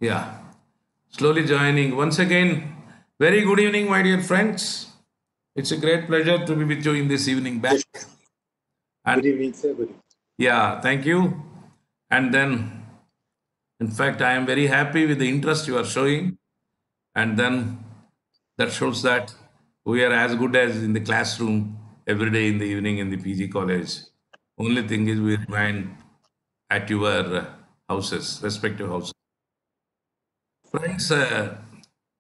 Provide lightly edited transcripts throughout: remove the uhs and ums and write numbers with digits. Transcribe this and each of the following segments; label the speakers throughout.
Speaker 1: Yeah, slowly joining. Once again, very good evening, my dear friends. It's a great pleasure to be with you in this evening back.
Speaker 2: Yes.
Speaker 1: And
Speaker 2: Good evening, sir. Good evening.
Speaker 1: yeah, thank you. And then, in fact, I am very happy with the interest you are showing. And then that shows that we are as good as in the classroom every day in the evening in the PG college. Only thing is, we remain at your houses, respective houses. Friends,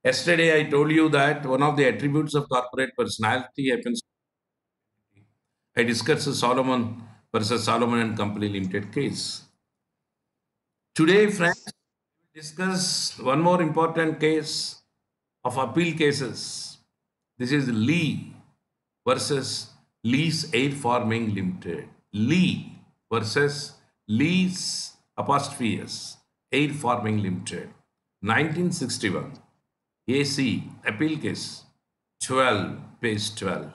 Speaker 1: yesterday I told you that one of the attributes of corporate personality happens. I discussed the Solomon versus Solomon and Company Limited case. Today, friends,
Speaker 2: Yes.
Speaker 1: we discuss one more important case of appeal cases. This is Lee versus Lee's Air Farming Limited. Lee versus Lee's apostrophe S Air Farming Limited. 1961. AC appeal case 12, page 12.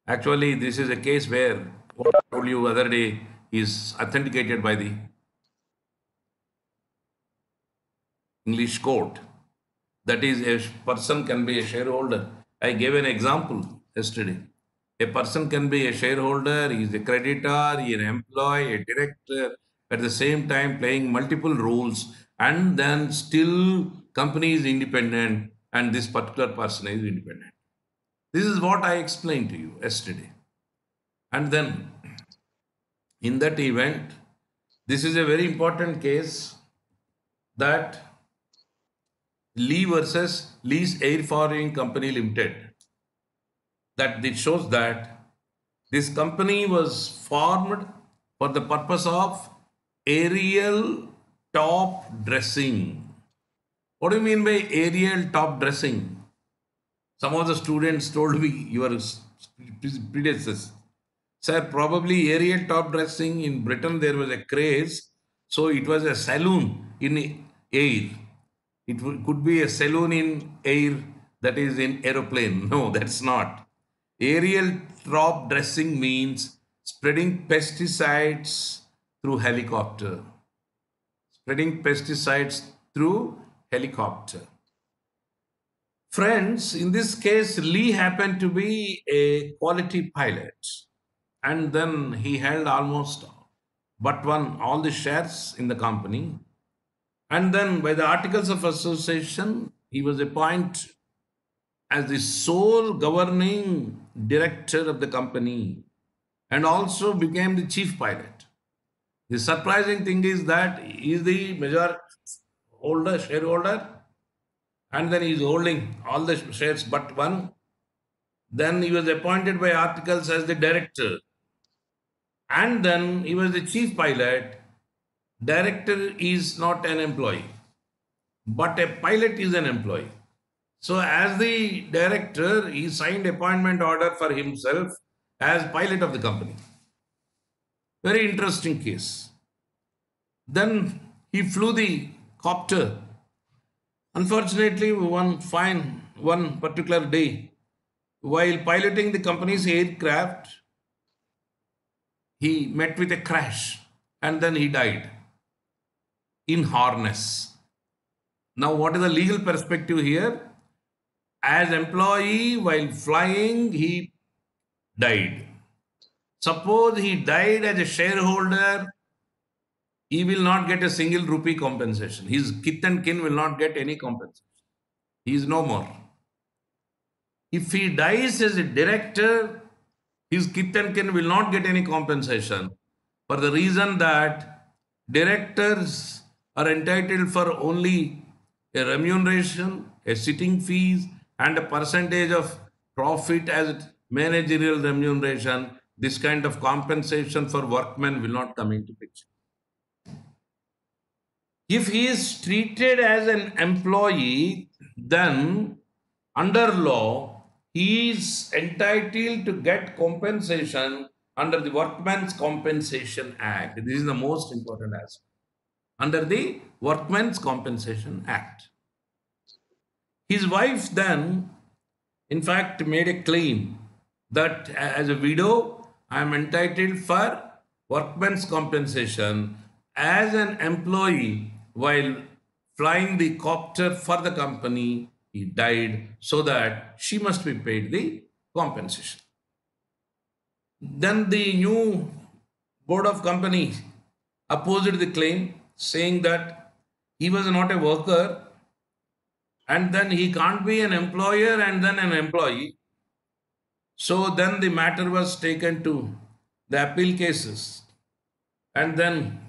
Speaker 1: Actually, this is a case where what I told you other day is authenticated by the English court. That is, a person can be a shareholder. I gave an example yesterday. A person can be a shareholder, he is a creditor, he is an employee, a director, at the same time playing multiple roles, and then still company is independent and this particular person is independent. This is what I explained to you yesterday. And then in that event, this is a very important case that Lee versus Lee's Air Farming Company Limited. That it shows that this company was formed for the purpose of aerial top dressing. What do you mean by aerial top dressing? Some of the students told me your predecessors. Sir, probably aerial top dressing in Britain there was a craze, so it was a saloon in air. Could be a saloon in air, that is in aeroplane. No, that's not. Aerial top dressing means spreading pesticides through helicopter. Spreading pesticides through helicopter. Friends, in this case, Lee happened to be a quality pilot, and then he held almost but one all the shares in the company. And then, by the Articles of Association, he was appointed as the sole governing director of the company and also became the chief pilot. The surprising thing is that he is the major holder, shareholder, and then he is holding all the shares but one. Then he was appointed by articles as the director. And then he was the chief pilot. Director is not an employee, but a pilot is an employee. So, as the director, he signed appointment order for himself as pilot of the company. Very interesting case. Then he flew the copter. Unfortunately, one particular day, while piloting the company's aircraft, he met with a crash and then he died in harness. Now, what is the legal perspective here? As employee while flying, he died. Suppose he died as a shareholder, he will not get a single rupee compensation. His kith and kin will not get any compensation. He is no more. If he dies as a director, his kith and kin will not get any compensation for the reason that directors are entitled for only a remuneration, a sitting fees, and a percentage of profit as managerial remuneration. This kind of compensation for workmen will not come into picture. If he is treated as an employee, then under law, he is entitled to get compensation under the Workmen's Compensation Act. This is the most important aspect. Under the Workmen's Compensation Act. His wife then, in fact, made a claim that as a widow, I am entitled for workmen's compensation as an employee while flying the copter for the company, he died, so that she must be paid the compensation. Then the new board of company opposed the claim, saying that he was not a worker and then he can't be an employer and then an employee. So then the matter was taken to the appeal cases, and then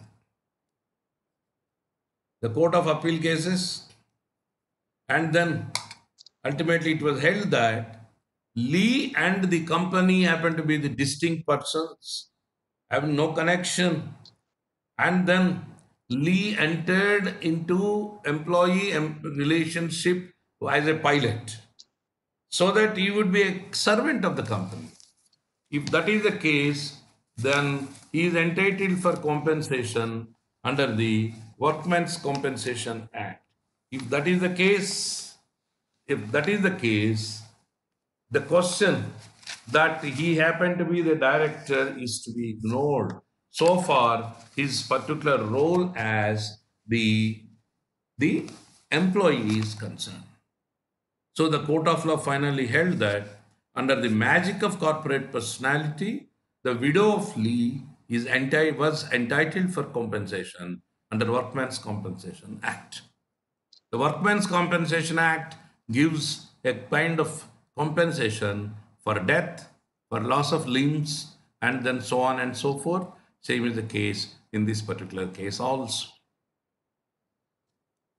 Speaker 1: the court of appeal cases, and then ultimately it was held that Lee and the company happened to be the distinct persons, have no connection, and then Lee entered into employee relationship as a pilot, so that he would be a servant of the company. If that is the case, then he is entitled for compensation under the Workmen's Compensation Act. If that is the case, the question that he happened to be the director is to be ignored. So far, his particular role as the employee is concerned. So the court of law finally held that under the magic of corporate personality, the widow of Lee was entitled for compensation under Workmen's Compensation Act. The Workmen's Compensation Act gives a kind of compensation for death, for loss of limbs, and then so on and so forth. Same is the case in this particular case also.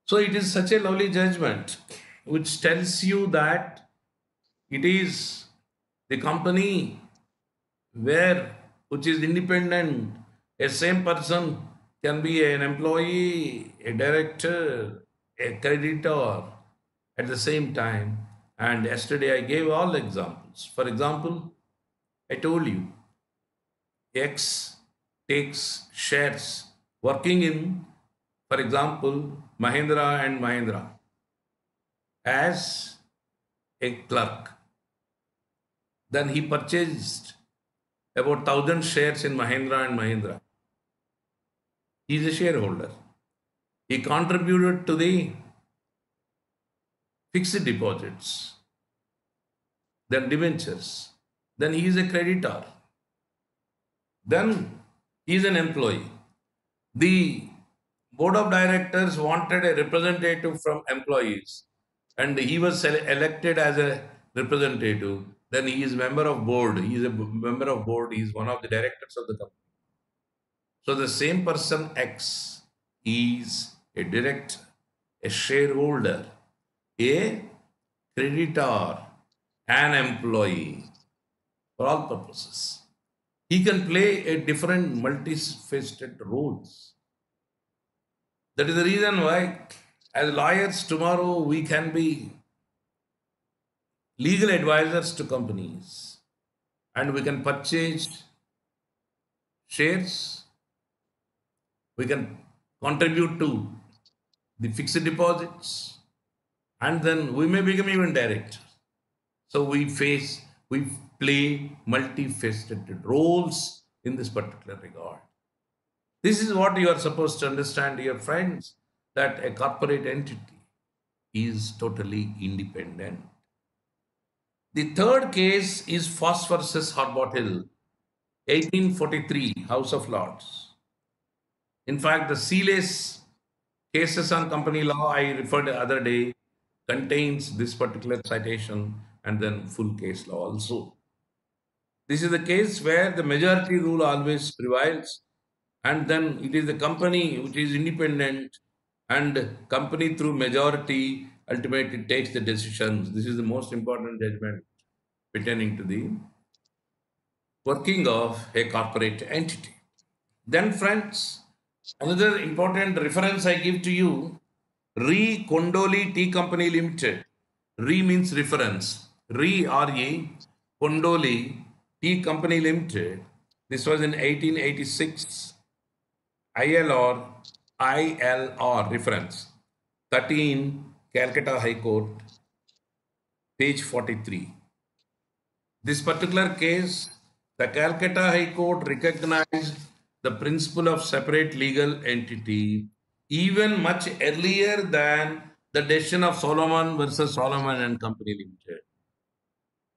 Speaker 1: So it is such a lovely judgment which tells you that it is the company which is independent. A same person can be an employee, a director, a creditor at the same time. And yesterday I gave all examples. For example, I told you X takes shares working in, for example, Mahindra and Mahindra as a clerk. Then he purchased about 1,000 shares in Mahindra and Mahindra. He is a shareholder. He contributed to the fixed deposits, then debentures. Then he is a creditor. Then he is an employee. The board of directors wanted a representative from employees, and he was elected as a representative. Then he is member of board. He is a member of board. He is one of the directors of the company. So the same person X is a director, a shareholder, a creditor, an employee for all purposes. He can play a different multifaceted roles. That is the reason why, as lawyers, tomorrow we can be legal advisors to companies, and we can purchase shares, we can contribute to the fixed deposits, and then we may become even director. So we play multifaceted roles in this particular regard. This is what you are supposed to understand, dear friends, that a corporate entity is totally independent. The third case is Foss versus Harbottle, 1843, House of Lords. In fact, the Seeley's cases on company law I referred the other day contains this particular citation and then full case law also. This is the case where the majority rule always prevails, and then it is the company which is independent, and company through majority ultimately takes the decisions. This is the most important judgment pertaining to the working of a corporate entity. Then, friends, another important reference I give to you, Re Kondoli Tea Company Limited. Re means reference. Re R-E, Kondoli Tea Company Limited. This was in 1886. ILR reference. 13 Calcutta High Court, page 43. This particular case, the Calcutta High Court recognized the principle of separate legal entity even much earlier than the decision of Solomon versus Solomon and Company Limited.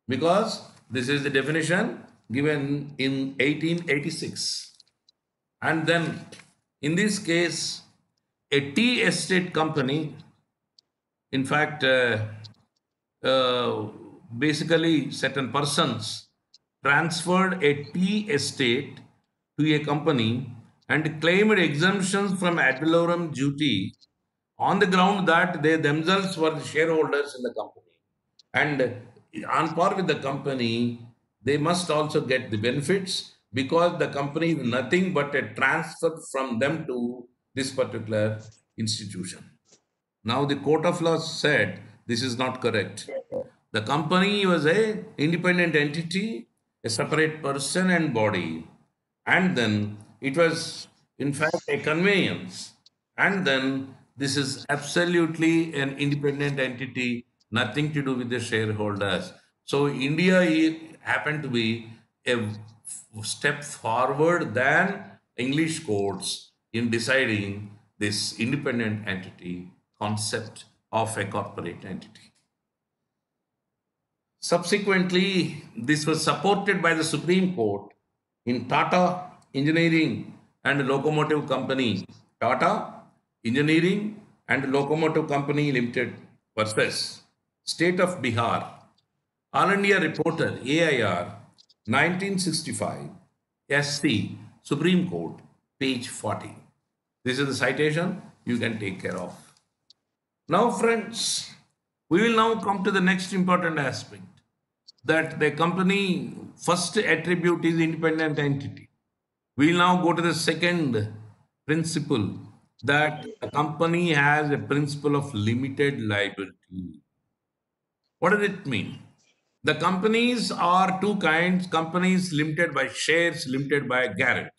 Speaker 1: Because this is the definition given in 1886. And then, in this case, a tea estate company, in fact, uh, basically certain persons transferred a tea estate to a company and claimed exemptions from ad valorem duty on the ground that they themselves were the shareholders in the company. And on par with the company, they must also get the benefits because the company is nothing but a transfer from them to this particular institution. Now the court of law said this is not correct. The company was a independent entity, a separate person and body, and then it was in fact a conveyance, and then this is absolutely an independent entity, nothing to do with the shareholders. So India happened to be a step forward than English courts in deciding this independent entity concept of a corporate entity. Subsequently, this was supported by the Supreme Court in Tata Engineering and Locomotive Company, Tata Engineering and Locomotive Company Limited versus State of Bihar, All India Reporter, AIR, 1965, SC, Supreme Court, page 40. This is the citation you can take care of. Now, friends, we will now come to the next important aspect that the company first attribute is independent entity. We will now go to the second principle that a company has a principle of limited liability. What does it mean? The companies are two kinds, companies limited by shares, limited by guarantee.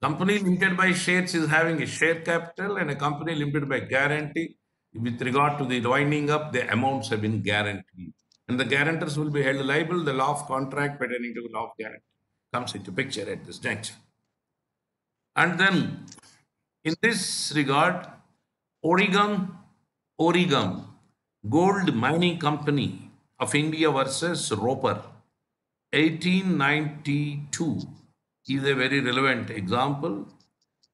Speaker 1: Company limited by shares is having a share capital, and a company limited by guarantee, with regard to the winding up, the amounts have been guaranteed. And the guarantors will be held liable. The law of contract pertaining to the law of guarantee comes into picture at this juncture. And then, in this regard, Oregon Gold Mining Company of India versus Roper, 1892, is a very relevant example.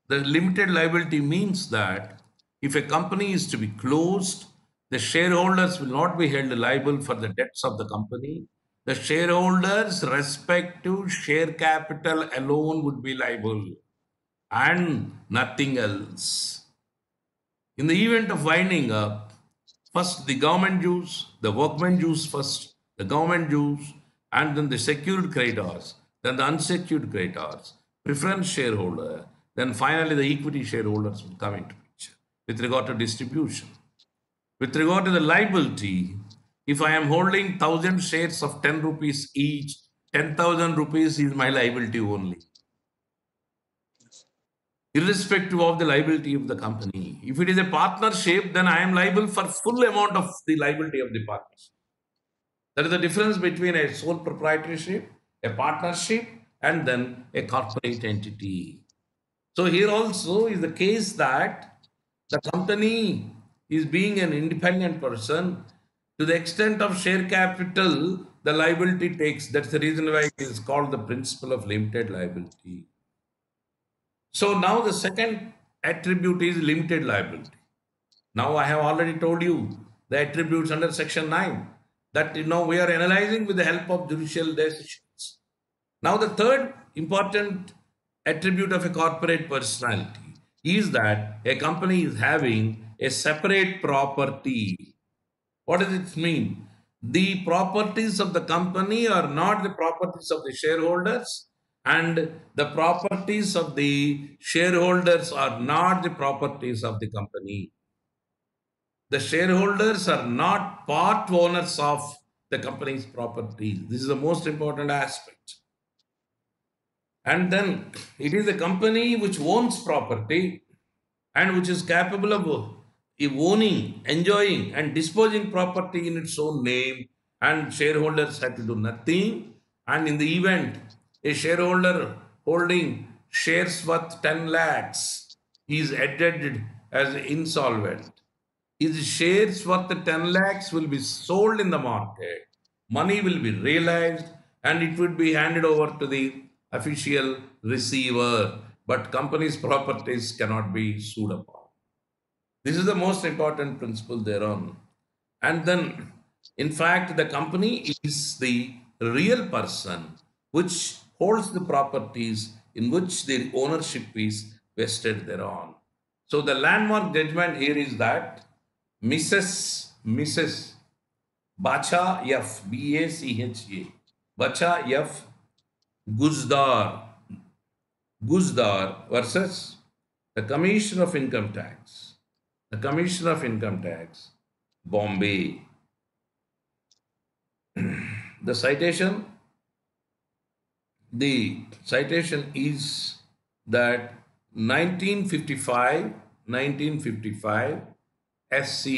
Speaker 1: The limited liability means that if a company is to be closed, the shareholders will not be held liable for the debts of the company. The shareholders' respective share capital alone would be liable and nothing else. In the event of winding up, first the government dues, the workmen dues first, the government dues, and then the secured creditors, then the unsecured creditors, preference shareholder, then finally the equity shareholders will come into picture with regard to distribution. With regard to the liability, if I am holding 1,000 shares of 10 rupees each, 10,000 rupees is my liability only, irrespective of the liability of the company. If it is a partnership, then I am liable for full amount of the liability of the partnership. There is a difference between a sole proprietorship, a partnership, and then a corporate entity. So here also is the case that the company is being an independent person to the extent of share capital, the liability takes. That's the reason why it is called the principle of limited liability. So now the second attribute is limited liability. Now I have already told you the attributes under section 9 that we are analyzing with the help of judicial decisions. Now the third important attribute of a corporate personality is that a company is having a separate property. What does it mean? The properties of the company are not the properties of the shareholders, and the properties of the shareholders are not the properties of the company. The shareholders are not part owners of the company's property. This is the most important aspect. And then it is a company which owns property and which is capable of owning, enjoying, and disposing property in its own name, and shareholders have to do nothing. And in the event a shareholder holding shares worth 10 lakhs he is admitted as insolvent. His shares worth 10 lakhs will be sold in the market. Money will be realized and it would be handed over to the official receiver. But company's properties cannot be sued upon. This is the most important principle thereon. And then, in fact, the company is the real person which holds the properties in which the ownership is vested thereon. So the landmark judgment here is that Mrs. Bacha F. Bacha Bacha F. Guzdar versus the Commissioner of Income Tax. The Commissioner of Income Tax, Bombay. The citation, the citation is that 1955 SC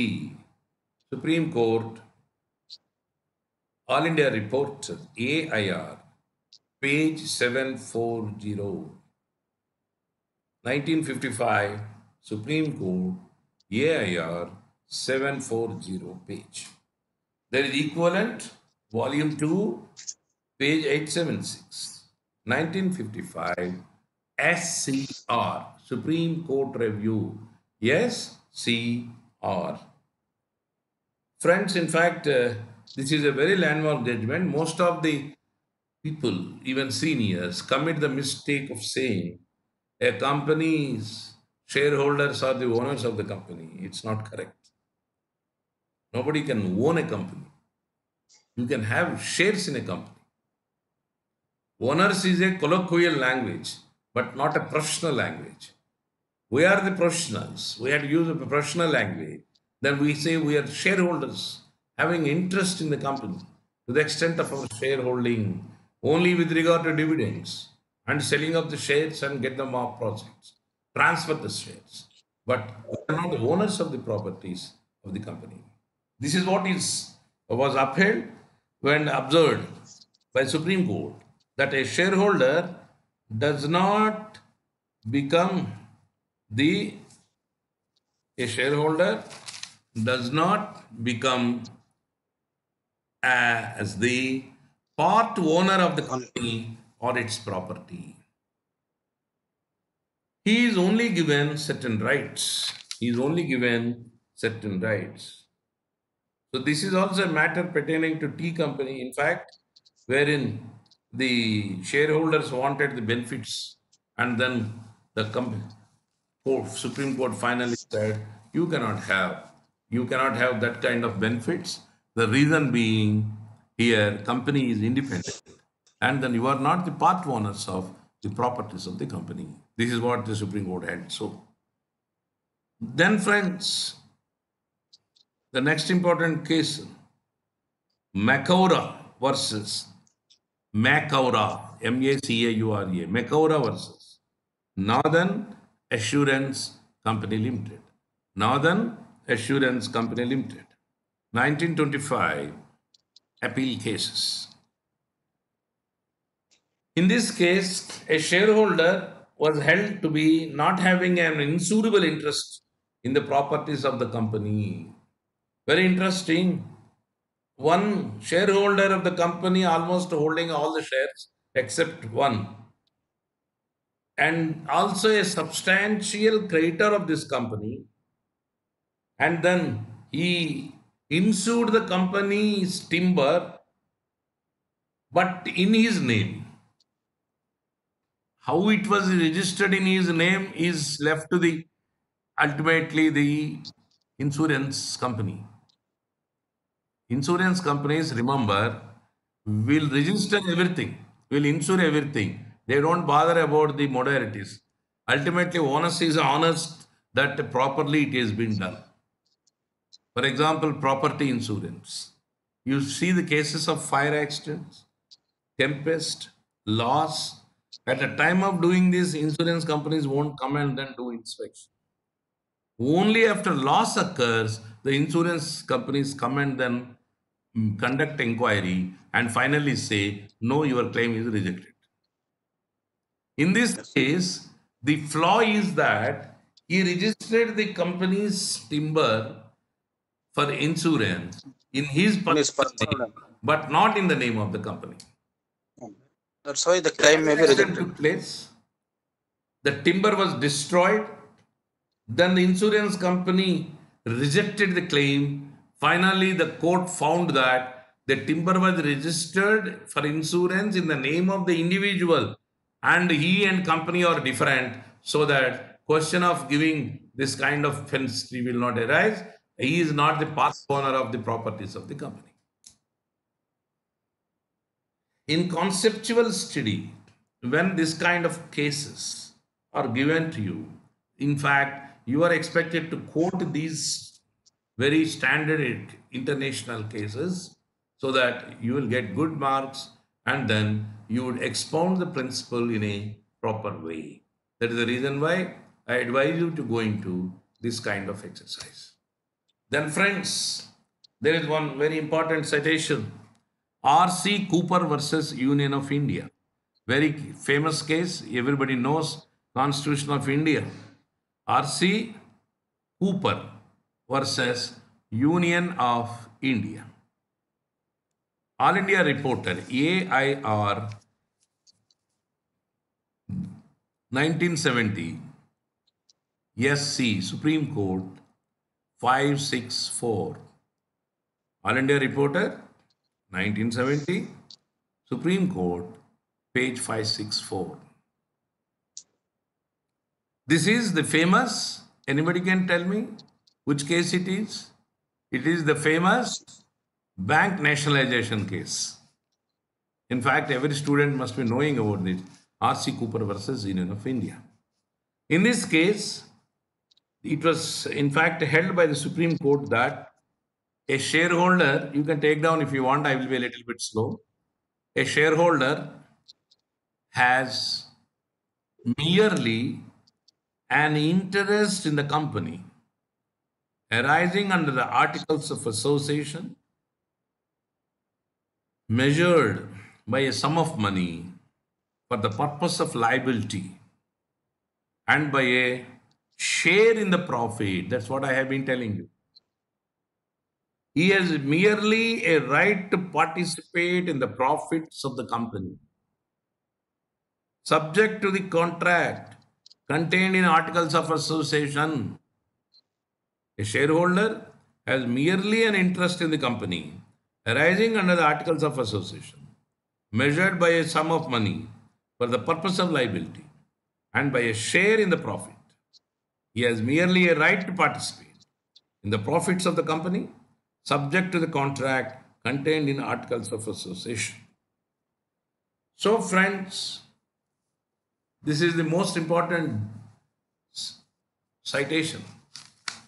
Speaker 1: Supreme Court All India Report AIR page 740. 1955 Supreme Court AIR 740 page. There is equivalent volume 2 page 876. 1955 SCR Supreme Court Review SCR. Friends, in fact, this is a very landmark judgment. Most of the people, even seniors, commit the mistake of saying a company's shareholders are the owners of the company. It's not correct. Nobody can own a company. You can have shares in a company. Owners is a colloquial language, but not a professional language. We are the professionals. We have to use a professional language. Then we say we are shareholders having interest in the company to the extent of our shareholding only with regard to dividends and selling of the shares and get them off projects, transfer the shares. But we are not the owners of the properties of the company. This is what was upheld when observed by Supreme Court that a shareholder does not become the a shareholder does not become as the part owner of the company or its property. He is only given certain rights. He is only given certain rights. So this is also a matter pertaining to tea company, in fact, wherein the shareholders wanted the benefits and then the Supreme Court finally said you cannot have that kind of benefits. The reason being here company is independent and then you are not the part owners of the properties of the company. This is what the Supreme Court held. So then friends, the next important case, Macaura versus Macaura, Macaura, Macaura versus Northern Assurance Company Limited. Northern Assurance Company Limited. 1925 appeal cases. In this case, a shareholder was held to be not having an insurable interest in the properties of the company. Very interesting. One shareholder of the company almost holding all the shares except one, and also a substantial creditor of this company, and then he insured the company's timber but in his name. How it was registered in his name is left to the ultimately the insurance company. Insurance companies, remember, will register everything, will insure everything. They don't bother about the modalities. Ultimately, onus is honest that properly it has been done. For example, property insurance. You see the cases of fire accidents, tempest, loss. At the time of doing this, insurance companies won't come and then do inspection. Only after loss occurs, the insurance companies come and then conduct inquiry and finally say, no, your claim is rejected. In this case, the flaw is that He registered the company's timber for insurance in his
Speaker 3: In his
Speaker 1: personal
Speaker 3: personal
Speaker 1: name,
Speaker 3: name.
Speaker 1: but not in the name of the company.
Speaker 3: That's why the
Speaker 1: The
Speaker 3: claim may be
Speaker 1: transaction
Speaker 3: rejected.
Speaker 1: took place. The timber was destroyed. Then the insurance company rejected the claim. Finally, the court found that the timber was registered for insurance in the name of the individual, and he and company are different, so that question of giving this kind of fence will not arise. He is not the part owner of the properties of the company. In conceptual study, when this kind of cases are given to you, in fact, you are expected to quote these very standard international cases so that you will get good marks, and then you would expound the principle in a proper way. That is the reason why I advise you to go into this kind of exercise. Then, friends, there is one very important citation, R.C. Cooper versus Union of India. Very famous case, everybody knows, Constitution of India. R.C. Cooper versus Union of India. All India Reporter, AIR 1970, SC, Supreme Court 564. All India Reporter 1970, Supreme Court, page 564. This is the famous, anybody can tell me which case it is? It is the famous bank nationalization case. In fact, every student must be knowing about this. R.C. Cooper versus Union of India. In this case, it was in fact held by the Supreme Court that a shareholder, you can take down if you want, I will be a little bit slow. A shareholder has merely an interest in the company arising under the Articles of Association measured by a sum of money for the purpose of liability and by a share in the profit. That's what I have been telling you. He has merely a right to participate in the profits of the company, subject to the contract contained in Articles of Association. A shareholder has merely an interest in the company arising under the Articles of Association, measured by a sum of money for the purpose of liability and by a share in the profit. He has merely a right to participate in the profits of the company, subject to the contract contained in Articles of Association. So, friends, this is the most important citation,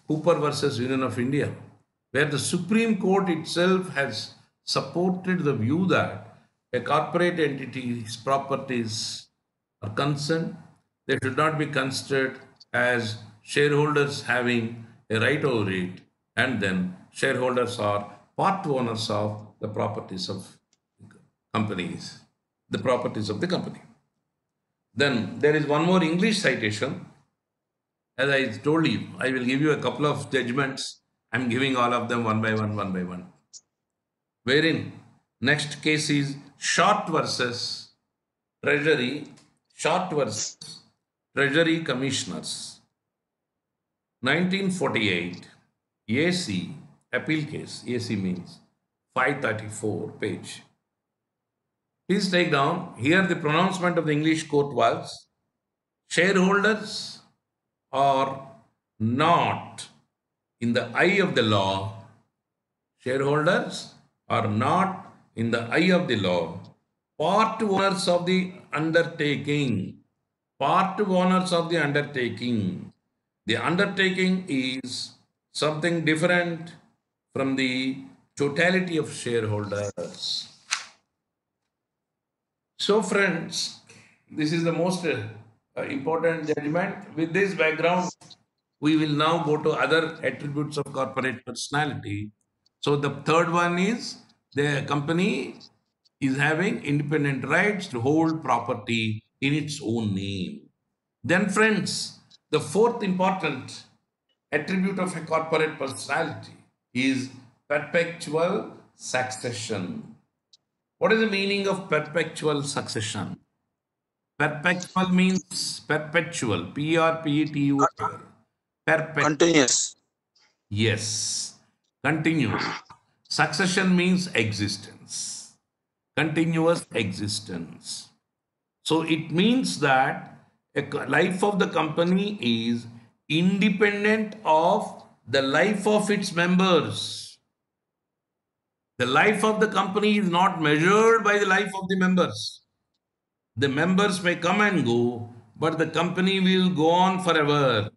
Speaker 1: Cooper versus Union of India, where the Supreme Court itself has supported the view that a corporate entity's properties are concerned, they should not be considered as shareholders having a right over it, and then shareholders are part owners of the properties of companies, the properties of the company. Then there is one more English citation. As I told you, I will give you a couple of judgments. I'm giving all of them one by one. Wherein next case is Short versus Treasury, Short versus Treasury Commissioners. 1948, AC, appeal case, AC means 534 page. Please take down, here the pronouncement of the English court was, shareholders are not in the eye of the law, shareholders are not in the eye of the law, part owners of the undertaking, part owners of the undertaking. The undertaking is something different from the totality of shareholders. So, friends, this is the most important judgment. With this background, we will now go to other attributes of corporate personality. So, the third one is the company is having independent rights to hold property in its own name. Then, friends, The fourth important attribute of a corporate personality is perpetual succession. What is the meaning of perpetual succession? Perpetual means perpetual, Perpetual. Perpetual.
Speaker 3: Continuous.
Speaker 1: Yes, continuous. Succession means existence, continuous existence. So it means that life of the company is independent of the life of its members. The life of the company is not measured by the life of the members. The members may come and go, but the company will go on forever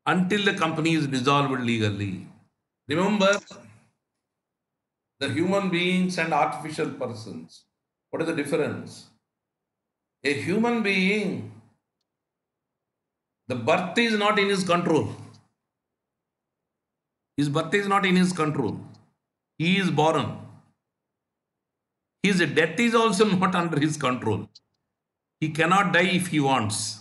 Speaker 1: until the company is dissolved legally. Remember, the human beings and artificial persons. What is the difference? A human being, the birth is not in his control. His birth is not in his control. He is born. His death is also not under his control. He cannot die if he wants.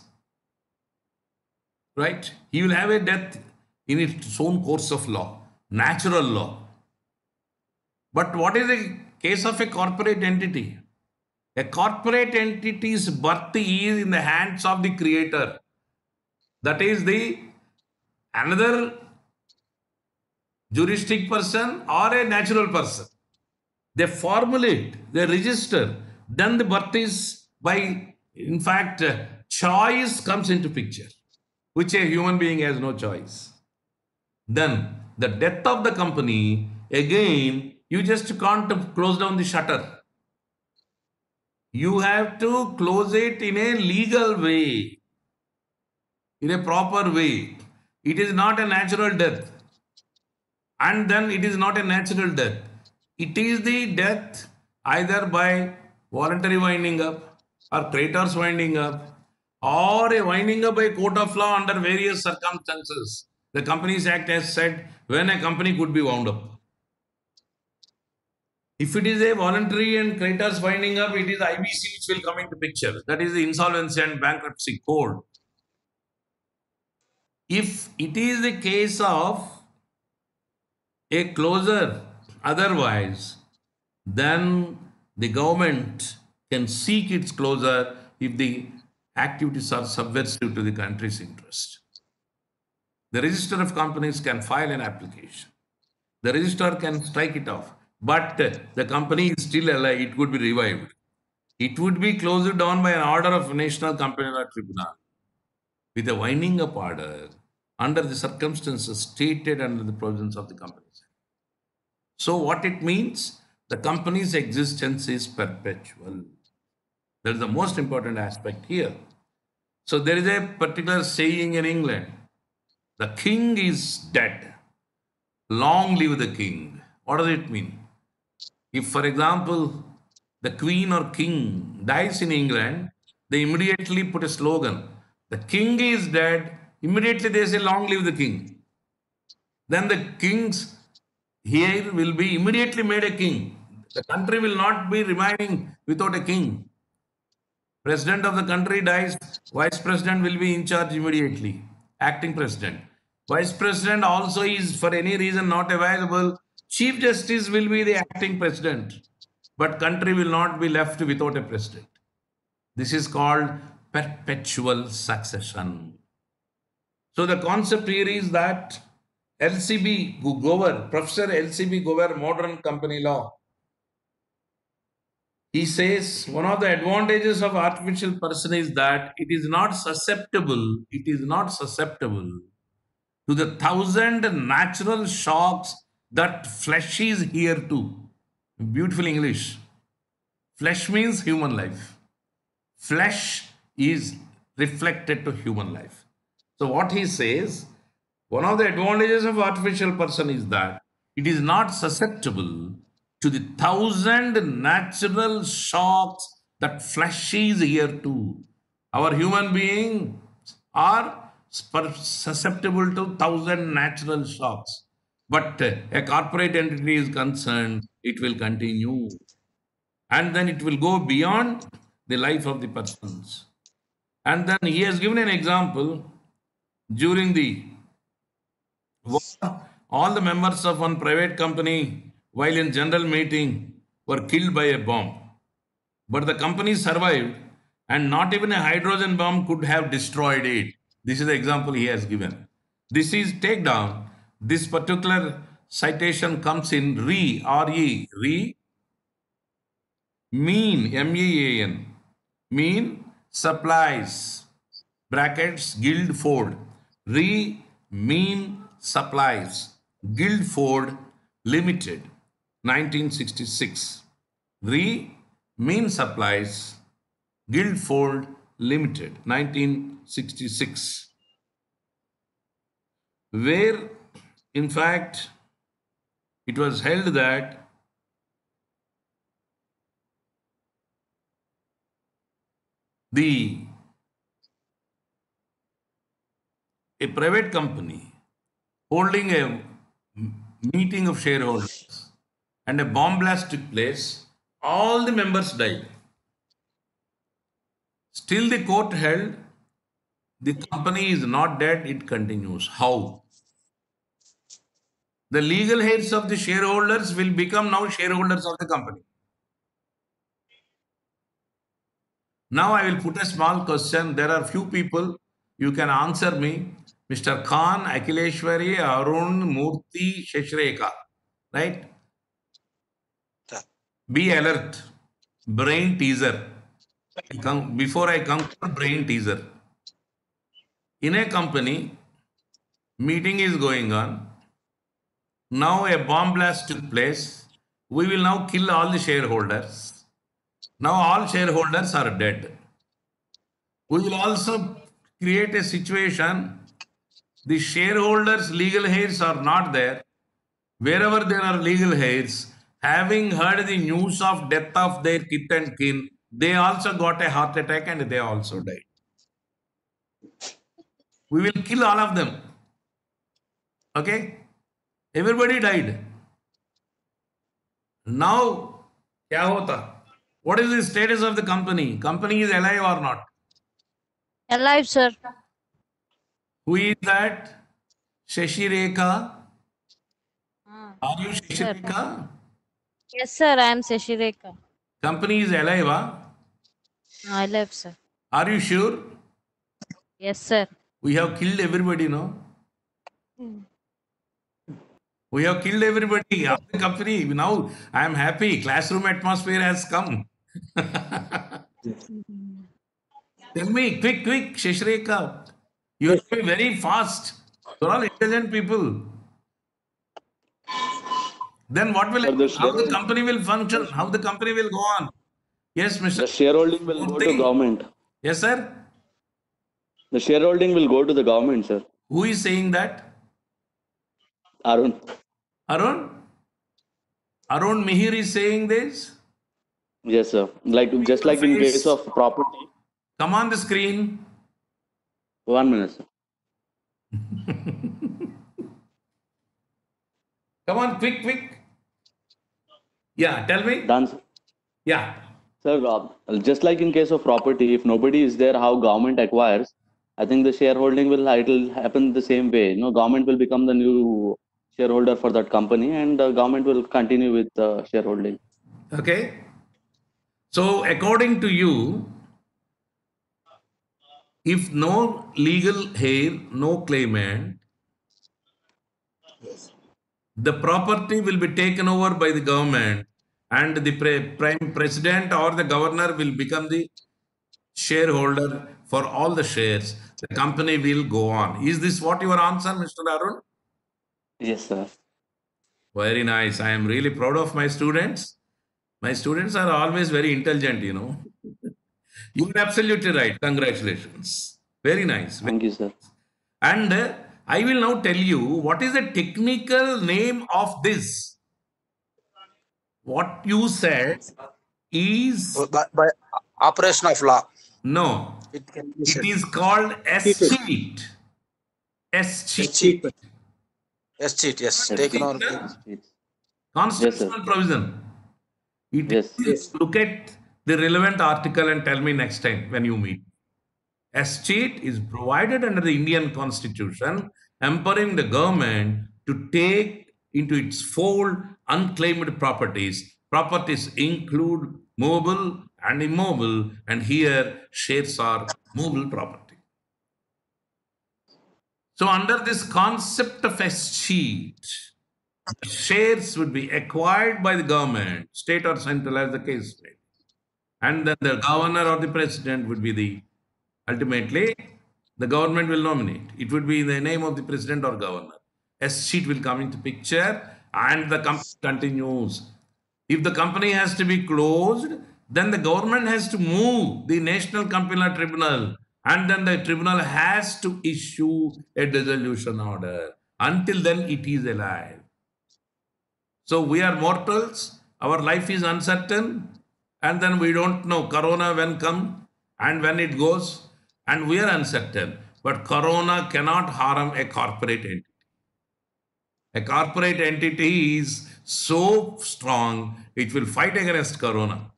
Speaker 1: Right? He will have a death in its own course of law, natural law. But what is the case of a corporate entity? A corporate entity's birth is in the hands of the creator. That is the another juristic person or a natural person. They formulate, they register, then the birth is by, in fact, choice comes into picture, which a human being has no choice. Then the death of the company, again, you just can't close down the shutter. You have to close it in a legal way, in a proper way. It is not a natural death. And then it is not a natural death. It is the death either by voluntary winding up or creditors winding up or a winding up by court of law under various circumstances. The Companies Act has said when a company could be wound up. If it is a voluntary and creditors winding up, it is IBC which will come into picture. That is the Insolvency and Bankruptcy Code. If it is the case of a closure otherwise, then the government can seek its closure if the activities are subversive to the country's interest. The Register of Companies can file an application. The registrar can strike it off, but the company is still alive, it could be revived. It would be closed down by an order of National Company Law Tribunal with a winding up order under the circumstances stated under the provisions of the Companies Act. So what it means? The company's existence is perpetual. That is the most important aspect here. So there is a particular saying in England, the king is dead. Long live the king. What does it mean? If, for example, the queen or king dies in England, they immediately put a slogan, the king is dead, immediately they say, long live the king. Then the kings here will be immediately made a king. The country will not be remaining without a king. President of the country dies, vice president will be in charge immediately, acting president. Vice president also is for any reason not available. Chief justice will be the acting president, but country will not be left without a president. This is called perpetual succession. So the concept here is that LCB Gover, Professor LCB Gover, Modern Company Law, he says one of the advantages of artificial person is that it is not susceptible to the 1,000 natural shocks that flesh is here to. Beautiful English. Flesh means human life. Flesh is reflected to human life. So what he says, one of the advantages of artificial person is that it is not susceptible to the 1,000 natural shocks that flesh is here to. Our human beings are susceptible to 1,000 natural shocks. But a corporate entity is concerned, it will continue. And then it will go beyond the life of the persons. And then he has given an example. During the war, all the members of one private company, while in general meeting, were killed by a bomb. But the company survived, and not even a hydrogen bomb could have destroyed it. This is the example he has given. This is takedown. This particular citation comes in re, mean, MEAN, mean supplies, brackets, Guildford, mean supplies, Guildford Limited, 1966. Mean supplies, Guildford Limited, 1966. Where, in fact, it was held that a private company holding a meeting of shareholders and a bomb blast took place, all the members died. Still, the court held the company is not dead, it continues. How? The legal heirs of the shareholders will become now shareholders of the company. Now I will put a small question. There are few people, you can answer me. Mr. Khan, Akhileshwari, Arun, Murthy, Shashreka. Right?
Speaker 3: Yeah.
Speaker 1: Be alert. Brain teaser. Before I come to brain teaser. In a company, meeting is going on. Now a bomb blast took place. We will now kill all the shareholders. Now all shareholders are dead. We will also create a situation. The shareholders' legal heirs are not there. Wherever there are legal heirs, having heard the news of death of their kith and kin, they also got a heart attack and they also died. We will kill all of them. Okay? Everybody died. Now, kya hota? What is the status of the company? Company is alive or not?
Speaker 4: Alive, sir.
Speaker 1: Who is that? Shashi Rekha. Are you Shashi
Speaker 4: Sir.
Speaker 1: Rekha?
Speaker 4: Yes, sir. I am Seshireka.
Speaker 1: Company is alive, huh?
Speaker 4: Alive, sir.
Speaker 1: Are you sure?
Speaker 4: Yes, sir.
Speaker 1: We have killed everybody, no? We have killed everybody. Of the company. Now I am happy. Classroom atmosphere has come. Tell me, quick, Shashreka. You have to be very fast. You're all intelligent people. Then what will
Speaker 5: Sir, the
Speaker 1: how the
Speaker 5: share-
Speaker 1: company will function? How the company will go on? Yes, Mr.
Speaker 5: The shareholding will go to
Speaker 1: Murthy?
Speaker 5: government.
Speaker 1: Yes, sir.
Speaker 5: The shareholding will go to the government, sir.
Speaker 1: Who is saying that?
Speaker 5: Arun.
Speaker 1: Arun? Arun Mihir is saying this?
Speaker 5: Yes, sir. Like just like in
Speaker 1: Face.
Speaker 5: case of property.
Speaker 1: Come on the screen.
Speaker 5: 1 minute, sir.
Speaker 1: Come on, quick. Yeah, tell me.
Speaker 5: Done, sir.
Speaker 1: Yeah.
Speaker 5: Sir, just like in case of property, if nobody is there, how government acquires, I think the shareholding it'll happen the same way. Government will become the new shareholder for that company, and the government will continue with the shareholding.
Speaker 1: Okay. So, according to you, if no legal heir, no claimant, the property will be taken over by the government and the prime president or the governor will become the shareholder for all the shares. The company will go on. Is this what your answer, Mr. Arun?
Speaker 5: Yes, sir.
Speaker 1: Very nice. I am really proud of my students. My students are always very intelligent, You're absolutely right. Congratulations. Very nice.
Speaker 5: Thank you, sir.
Speaker 1: And I will now tell you what is the technical name of this. What you said is
Speaker 3: By operation of law,
Speaker 1: no.
Speaker 3: it can be
Speaker 1: It
Speaker 3: said.
Speaker 1: is called escheat. Escheat.
Speaker 3: Cheat, yes.
Speaker 5: Yes,
Speaker 3: Taken
Speaker 5: sir.
Speaker 3: over.
Speaker 5: Yes,
Speaker 1: Constitutional provision. It
Speaker 5: Yes.
Speaker 1: is, look at the relevant article and tell me next time when you meet. Escheat is provided under the Indian Constitution, empowering the government to take into its fold unclaimed properties. Properties include movable and immobile, and here shares are movable property. So, under this concept of escheat, shares would be acquired by the government, state or central, as the case may be. And then the governor or the president would be the ultimately the government will nominate. It would be in the name of the president or governor. Sheet will come into picture and the company continues. If the company has to be closed, then the government has to move the National Company Law Tribunal, and then the tribunal has to issue a dissolution order. Until then, it is alive. So we are mortals, our life is uncertain, and then we don't know corona when come and when it goes, and we are uncertain. But corona cannot harm a corporate entity. A corporate entity is so strong, it will fight against corona.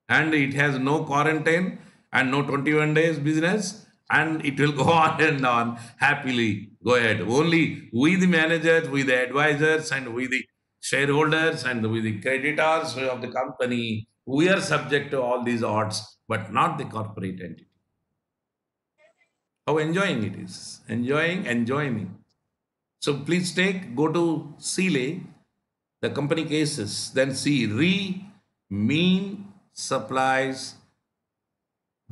Speaker 1: And it has no quarantine and no 21 days business, and it will go on and on happily. Go ahead. Only we, the managers, we, the advisors, and we, the shareholders, and we, the creditors of the company, we are subject to all these odds, but not the corporate entity. How enjoying it is. Enjoying. So please go to SEALE, the company cases, then see Mean Supplies,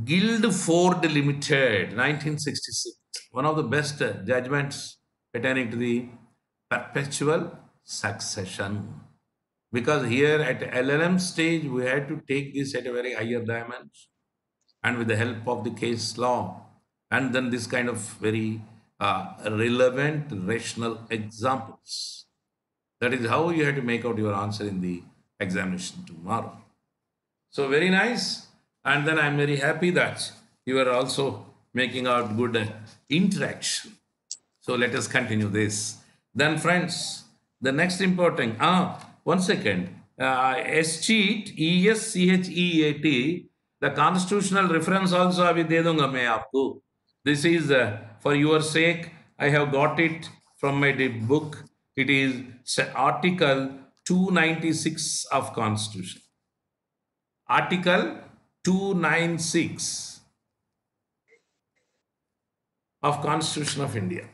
Speaker 1: Guildford Limited, 1966. One of the best judgments pertaining to the perpetual succession. Because here at LLM stage, we had to take this at a very higher dimension and with the help of the case law. And then this kind of very relevant rational examples. That is how you have to make out your answer in the examination tomorrow. So very nice. And then I'm very happy that you are also making out good interaction. So let us continue this. Then friends, the next important, 1 second, escheat, ESCHEAT, the constitutional reference also abhi de dunga main aapko. This is for your sake, I have got it from my book. It is Article 296 of Constitution. Article 296 of Constitution of India.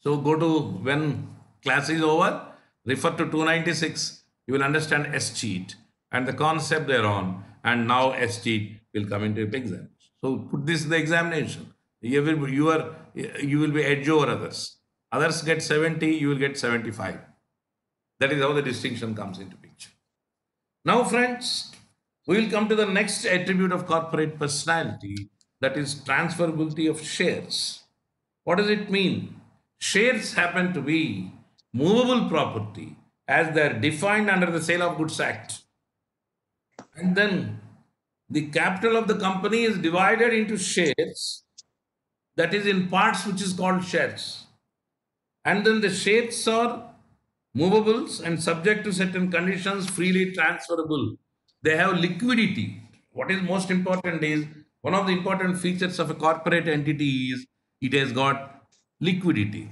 Speaker 1: So go to, when class is over, refer to 296. You will understand escheat and the concept thereon. And now escheat will come into exam. So put this in the examination. You will be edge over others. Others get 70, you will get 75. That is how the distinction comes into picture. Now, friends, we will come to the next attribute of corporate personality, that is transferability of shares. What does it mean? Shares happen to be movable property as they are defined under the Sale of Goods Act. And then the capital of the company is divided into shares, that is in parts, which is called shares. And then the shares are movables and subject to certain conditions, freely transferable. They have liquidity. What is most important is, one of the important features of a corporate entity is it has got liquidity.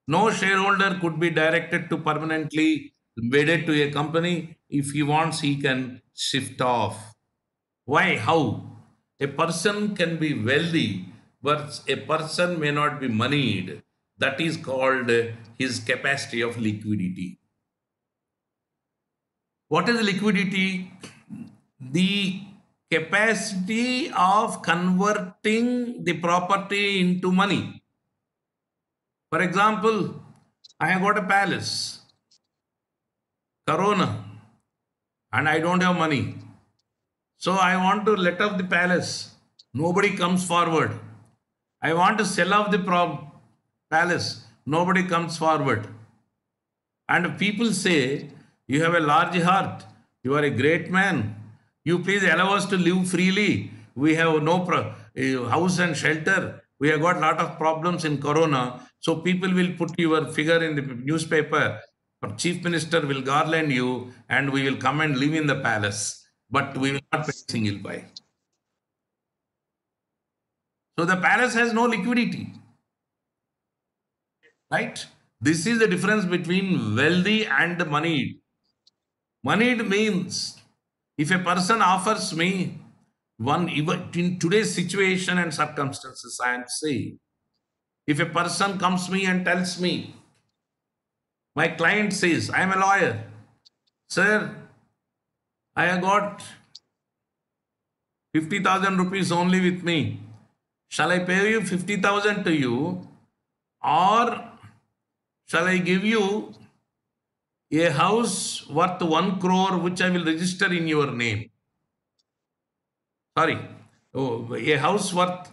Speaker 1: No shareholder could be directed to permanently wedded to a company. If he wants, he can shift off. Why? How? A person can be wealthy, but a person may not be moneyed. That is called his capacity of liquidity. What is liquidity? The capacity of converting the property into money. For example, I have got a palace, Corona, and I don't have money. So I want to let off the palace. Nobody comes forward. I want to sell off the palace. Nobody comes forward. And people say, you have a large heart. You are a great man. You please allow us to live freely. We have no house and shelter. We have got a lot of problems in Corona. So people will put your figure in the newspaper. Our chief minister will garland you and we will come and live in the palace. But we will not pay a single pie. So the palace has no liquidity. Right? This is the difference between wealthy and moneyed. Moneyed means if a person offers me one, even in today's situation and circumstances, I am saying, if a person comes to me and tells me, my client says, I am a lawyer, sir, I have got 50,000 rupees only with me. Shall I pay you 50,000 to you, or shall I give you a house worth 1 crore which I will register in your name? Sorry, a house worth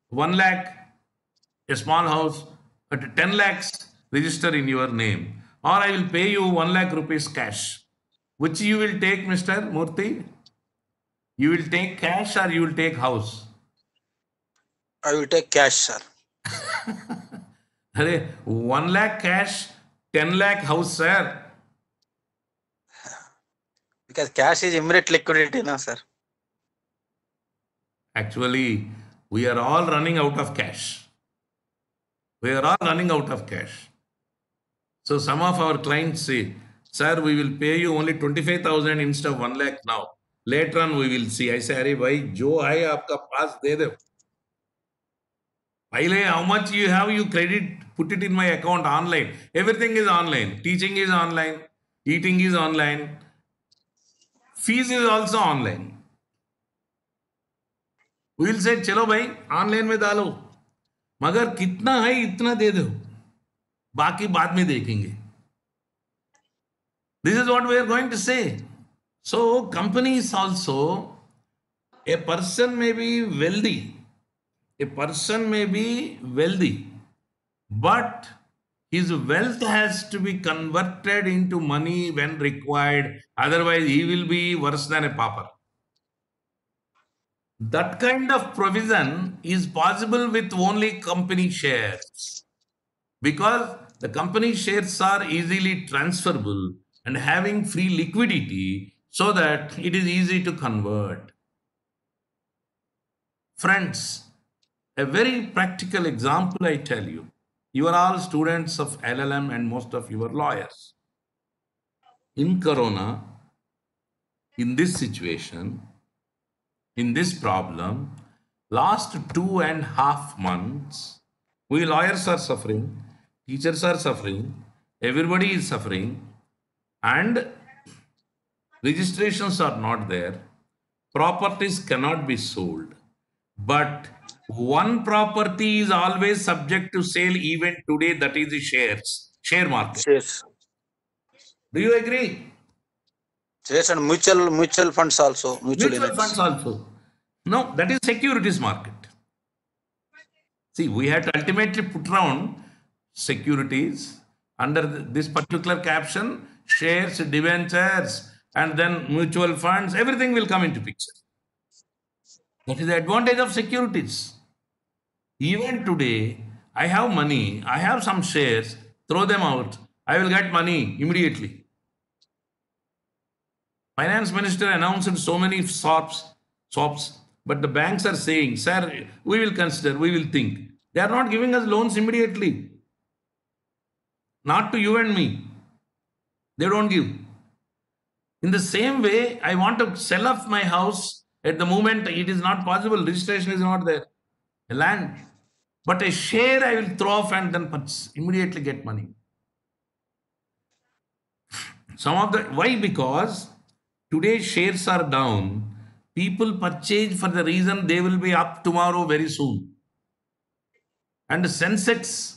Speaker 1: 1 lakh, a small house at 10 lakhs register in your name, or I will pay you 1 lakh rupees cash. Which you will take, Mr. Murthy? You will take cash or you will take house?
Speaker 3: I will take cash, sir.
Speaker 1: Arey, 1 lakh cash, 10 lakh house, sir.
Speaker 3: Because cash is immediate liquidity, no, sir.
Speaker 1: Actually, we are all running out of cash. We are all running out of cash. So some of our clients say, sir, we will pay you only 25,000 instead of 1 lakh now. Later on, we will see. I say, अरे भाई जो है आपका पास दे दो. पहले how much you have, you credit, put it in my account online. Everything is online. Teaching is online. Eating is online. Fees is also online. We will say, चलो भाई online में डालो, मगर कितना है इतना दे दो, बाकी बाद में देखेंगे. This is what we are going to say. So companies also, a person may be wealthy, but his wealth has to be converted into money when required. Otherwise, he will be worse than a pauper. That kind of provision is possible with only company shares, because the company shares are easily transferable and having free liquidity, so that it is easy to convert. Friends, a very practical example I tell you. You are all students of LLM and most of you are lawyers. In Corona, in this situation, in this problem, last 2.5 months, we lawyers are suffering, teachers are suffering, everybody is suffering, and registrations are not there, properties cannot be sold. But one property is always subject to sale even today, that is the share market.
Speaker 3: Yes.
Speaker 1: Do you agree?
Speaker 3: Yes, and mutual funds also.
Speaker 1: Mutual
Speaker 3: units.
Speaker 1: funds also. No, that is securities market. See, we had to ultimately put around securities under this particular caption, shares, debentures, and then mutual funds, everything will come into picture. That is the advantage of securities. Even today, I have money, I have some shares, throw them out, I will get money immediately. Finance Minister announced so many swaps, but the banks are saying, sir, we will consider, we will think. They are not giving us loans immediately. Not to you and me. They don't give. In the same way, I want to sell off my house. At the moment, it is not possible. Registration is not there. A land. But a share I will throw off and then immediately get money. Why? Because today shares are down. People purchase for the reason they will be up tomorrow very soon. And the Sensex,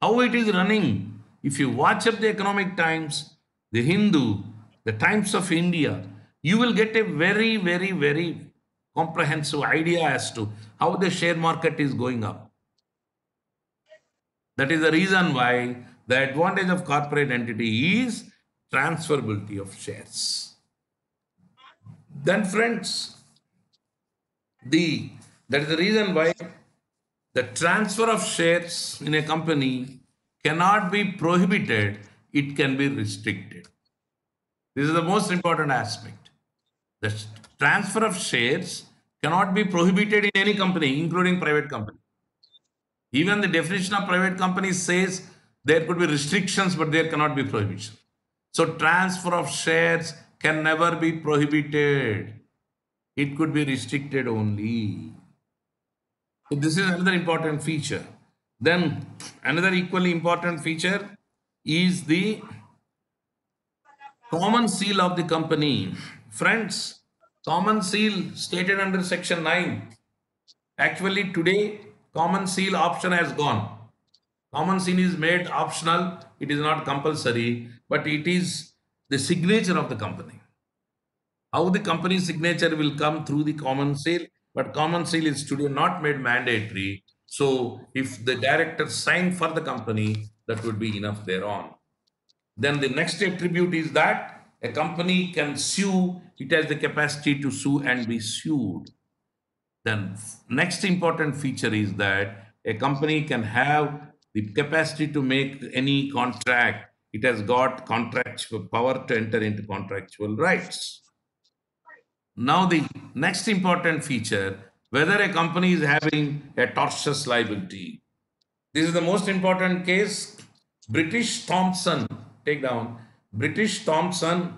Speaker 1: how it is running, if you watch up the Economic Times, the Hindu, the Times of India, you will get a very, very, very comprehensive idea as to how the share market is going up. That is the reason why the advantage of corporate entity is transferability of shares. Then friends, that is the reason why the transfer of shares in a company cannot be prohibited, it can be restricted. This is the most important aspect. The transfer of shares cannot be prohibited in any company, including private company. Even the definition of private company says there could be restrictions, but there cannot be prohibition. So transfer of shares can never be prohibited. It could be restricted only. So this is another important feature. Then another equally important feature is the common seal of the company. Friends, common seal stated under section 9. Actually today common seal option has gone. Common seal is made optional. It is not compulsory, but it is the signature of the company. How the company signature will come through the common seal, but common seal is today not made mandatory. So if the directors sign for the company, that would be enough thereon. Then the next attribute is that a company can sue, it has the capacity to sue and be sued. Then next important feature is that a company can have the capacity to make any contract. It has got contractual power to enter into contractual rights. Now the next important feature, whether a company is having a tortious liability. This is the most important case. British Thompson, take down, British Thompson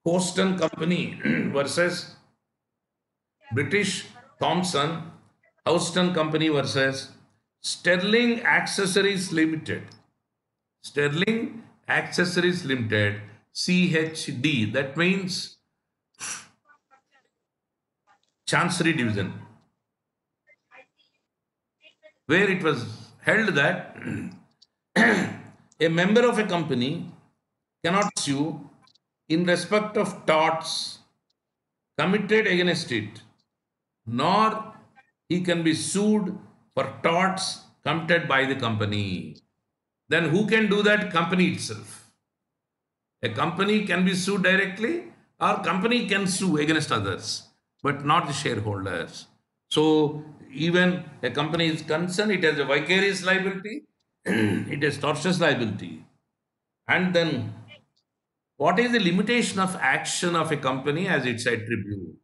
Speaker 1: Houston Company versus British Thompson Houston Company versus Sterling Accessories Limited. Sterling Accessories Limited, CHD, that means Chancery Division, where it was held that a member of a company cannot sue in respect of torts committed against it, nor he can be sued for torts committed by the company. Then who can do that? Company itself. A company can be sued directly, or company can sue against others, but not the shareholders. So even a company is concerned, it has a vicarious liability, it has tortious liability. And then what is the limitation of action of a company as its attribute?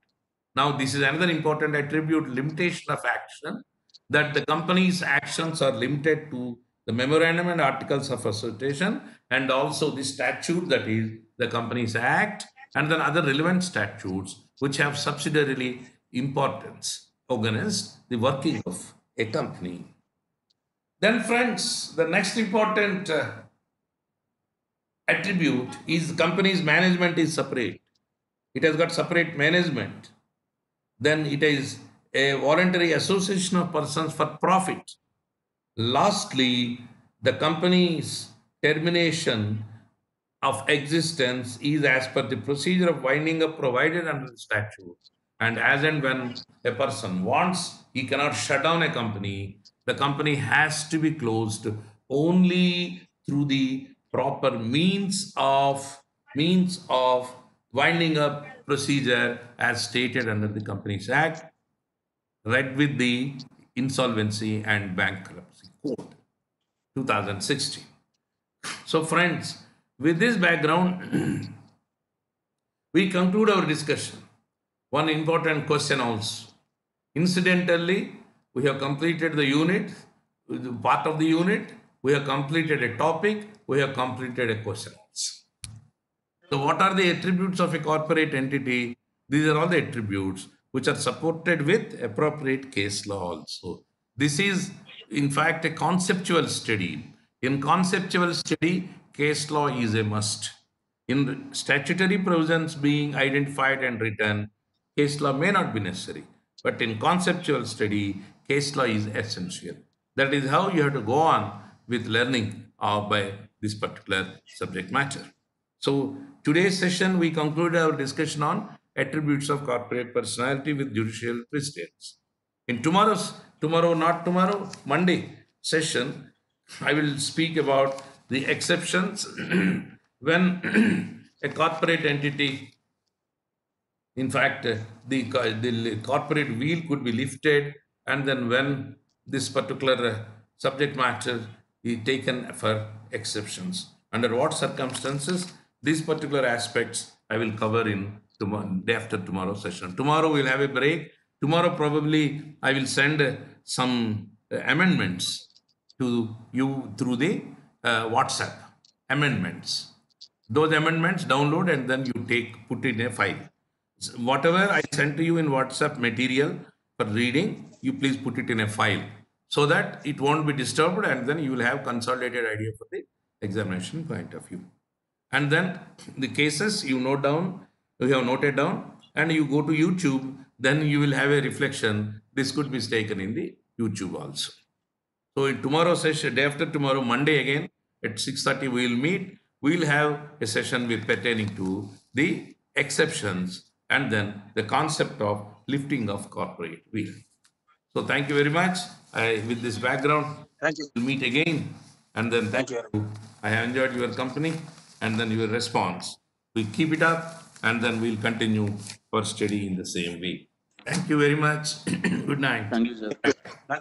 Speaker 1: Now, this is another important attribute, limitation of action, that the company's actions are limited to the memorandum and articles of association, and also the statute, that is the Companies Act, and then other relevant statutes which have subsidiarily importance against the working of a company. Then friends, the next important attribute is the company's management is separate. It has got separate management. Then it is a voluntary association of persons for profit. Lastly, the company's termination of existence is as per the procedure of winding up provided under the statute. And as and when a person wants, he cannot shut down a company. The company has to be closed only through the proper means of winding up procedure as stated under the Companies Act, read with the Insolvency and Bankruptcy Code 2016. So friends, with this background, we conclude our discussion. One important question also. Incidentally, we have completed the unit, part of the unit, we have completed a topic, we have completed a question also. So what are the attributes of a corporate entity? These are all the attributes which are supported with appropriate case law also. This is in fact a conceptual study. In conceptual study, case law is a must. In statutory provisions being identified and written, case law may not be necessary. But in conceptual study, case law is essential. That is how you have to go on with learning by this particular subject matter. So today's session, we conclude our discussion on attributes of corporate personality with judicial precedents. In Monday session, I will speak about the exceptions when a corporate entity, in fact, the corporate wheel could be lifted, and then when this particular subject matter is taken for exceptions. Under what circumstances, these particular aspects I will cover in tomorrow, day after tomorrow session. Tomorrow we'll have a break Tomorrow, probably, I will send some amendments to you through the WhatsApp. Amendments. Those amendments download and then you put in a file. Whatever I sent to you in WhatsApp material for reading, you please put it in a file so that it won't be disturbed, and then you will have consolidated idea for the examination point of view. And then the cases you note down, you have noted down, and you go to YouTube, then you will have a reflection. This could be taken in the YouTube also. So in tomorrow's session, day after tomorrow, Monday again at 6:30, we will meet. We will have a session with pertaining to the exceptions and then the concept of lifting of corporate wheel. So thank you very much. With this background,
Speaker 3: Thank you.
Speaker 1: we'll meet again. And then thank
Speaker 3: Thank
Speaker 1: you. I have enjoyed your company and then your response. We keep it up and then we'll continue our study in the same way. Thank you very much. Good night.
Speaker 5: Thank you, sir.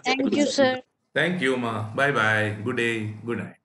Speaker 4: Thank you, sir.
Speaker 1: Thank you, Ma. Bye bye. Good day. Good night.